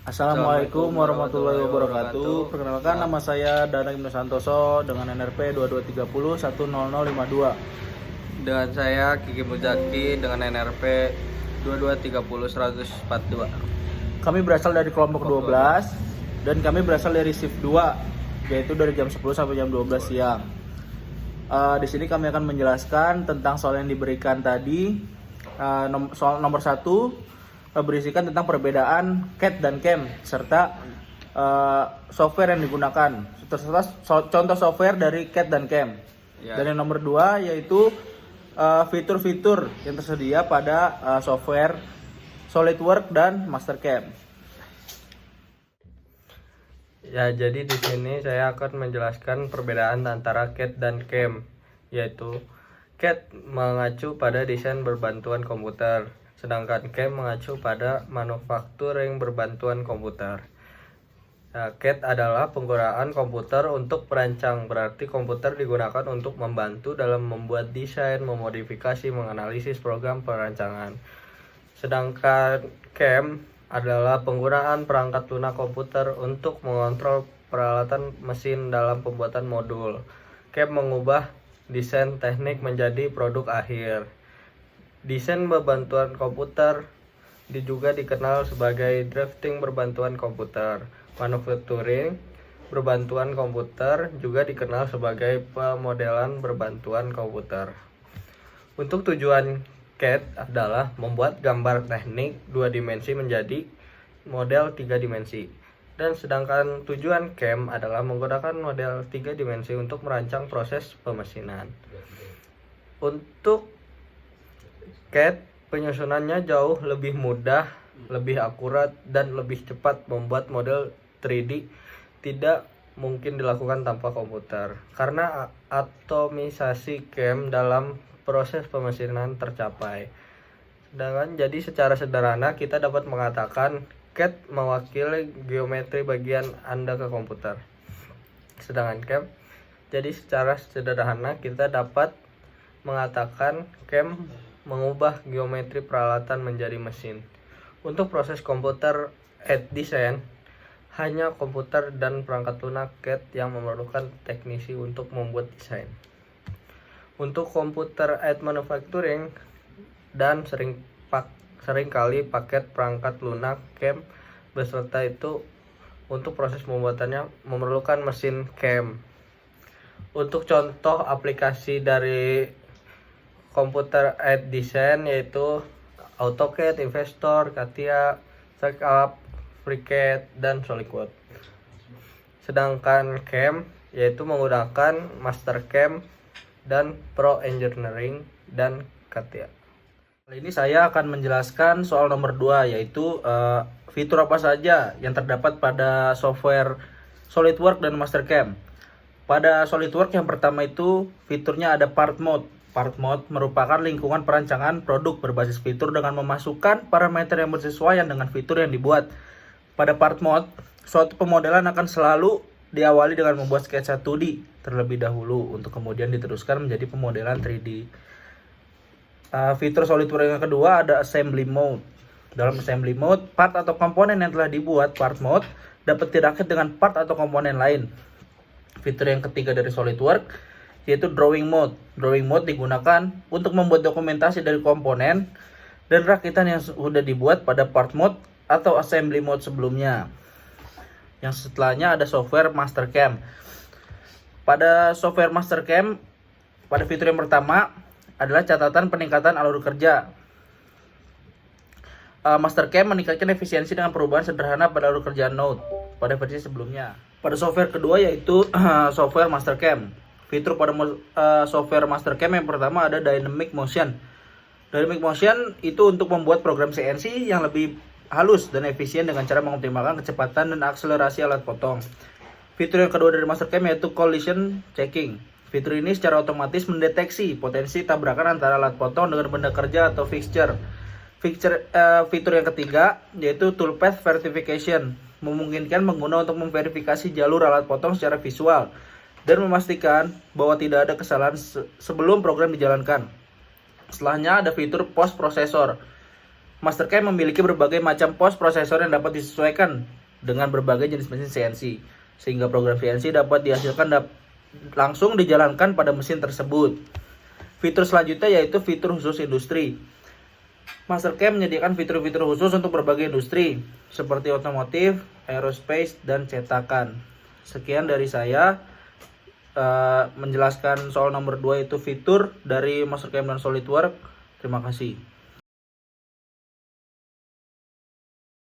Assalamualaikum warahmatullahi wabarakatuh. Perkenalkan, nama saya Danang Ibnu Santoso dengan NRP 2230 10052. Dengan saya Kiki Muzaki dengan NRP 2230 142. Kami berasal dari kelompok 12 dan kami berasal dari shift 2, yaitu dari jam 10 sampai jam 12 siang. Di sini kami akan menjelaskan tentang soal yang diberikan tadi. Soal nomor 1 berisikan tentang perbedaan CAD dan CAM serta software yang digunakan, serta contoh software dari CAD dan CAM. Dan yang nomor 2 yaitu fitur-fitur yang tersedia pada software SolidWorks dan Mastercam. Ya, jadi di sini saya akan menjelaskan perbedaan antara CAD dan CAM, yaitu CAD mengacu pada desain berbantuan komputer, sedangkan CAM mengacu pada manufacturing berbantuan komputer. CAD adalah penggunaan komputer untuk merancang, berarti komputer digunakan untuk membantu dalam membuat desain, memodifikasi, menganalisis program perancangan. Sedangkan CAM adalah penggunaan perangkat lunak komputer untuk mengontrol peralatan mesin dalam pembuatan modul. CAM mengubah desain teknik menjadi produk akhir. Desain berbantuan komputer juga dikenal sebagai drafting berbantuan komputer. Manufacturing berbantuan komputer juga dikenal sebagai pemodelan berbantuan komputer. Untuk tujuan CAD adalah membuat gambar teknik 2 dimensi menjadi model 3 dimensi. Dan sedangkan tujuan CAM adalah menggunakan model 3 dimensi untuk merancang proses pemesinan. Untuk CAD, penyusunannya jauh lebih mudah, lebih akurat, dan lebih cepat. Membuat model 3D tidak mungkin dilakukan tanpa komputer, karena atomisasi CAM dalam proses pemesinan tercapai. Sedangkan jadi secara sederhana kita dapat mengatakan CAD mewakili geometri bagian Anda ke komputer. Sedangkan CAM, jadi secara sederhana kita dapat mengatakan CAM mengubah geometri peralatan menjadi mesin. Untuk proses komputer aided design, hanya komputer dan perangkat lunak CAD yang memerlukan teknisi untuk membuat desain. Untuk komputer aided manufacturing dan seringkali paket perangkat lunak CAM beserta itu, untuk proses pembuatannya memerlukan mesin CAM. Untuk contoh aplikasi dari komputer aided design yaitu AutoCAD, Investor, CATIA, SketchUp, FreeCAD, dan SolidWorks. Sedangkan CAM yaitu menggunakan Mastercam dan Pro Engineering dan CATIA. Kali ini saya akan menjelaskan soal nomor 2, yaitu fitur apa saja yang terdapat pada software SolidWorks dan Mastercam. Pada SolidWorks yang pertama itu fiturnya ada Part Mode. Part Mode merupakan lingkungan perancangan produk berbasis fitur dengan memasukkan parameter yang bersesuaian dengan fitur yang dibuat. Pada Part Mode, suatu pemodelan akan selalu diawali dengan membuat sketsa 2D terlebih dahulu untuk kemudian diteruskan menjadi pemodelan 3D. Fitur SolidWorks yang kedua ada Assembly Mode. Dalam Assembly Mode, part atau komponen yang telah dibuat Part Mode dapat dirakit dengan part atau komponen lain. Fitur yang ketiga dari SolidWorks yaitu Drawing Mode. Drawing Mode digunakan untuk membuat dokumentasi dari komponen dan rakitan yang sudah dibuat pada Part Mode atau Assembly Mode sebelumnya. Yang setelahnya ada software Mastercam. Pada software Mastercam, pada fitur yang pertama adalah catatan peningkatan alur kerja. Mastercam meningkatkan efisiensi dengan perubahan sederhana pada alur kerja node pada versi sebelumnya. Pada software kedua yaitu software Mastercam. Fitur pada software Mastercam yang pertama ada Dynamic Motion. Dynamic Motion itu untuk membuat program CNC yang lebih halus dan efisien dengan cara mengoptimalkan kecepatan dan akselerasi alat potong. Fitur yang kedua dari Mastercam yaitu Collision Checking. Fitur ini secara otomatis mendeteksi potensi tabrakan antara alat potong dengan benda kerja atau fixture. Fitur yang ketiga yaitu Toolpath Verification, memungkinkan pengguna untuk memverifikasi jalur alat potong secara visual dan memastikan bahwa tidak ada kesalahan sebelum program dijalankan. Setelahnya ada fitur Post Processor. Mastercam memiliki berbagai macam post prosesor yang dapat disesuaikan dengan berbagai jenis mesin CNC, sehingga program CNC dapat dihasilkan langsung dijalankan pada mesin tersebut. Fitur selanjutnya yaitu fitur khusus industri. Mastercam menyediakan fitur-fitur khusus untuk berbagai industri seperti otomotif, aerospace, dan cetakan. Sekian dari saya menjelaskan soal nomor 2 itu fitur dari Mastercam dan SolidWorks. Terima kasih.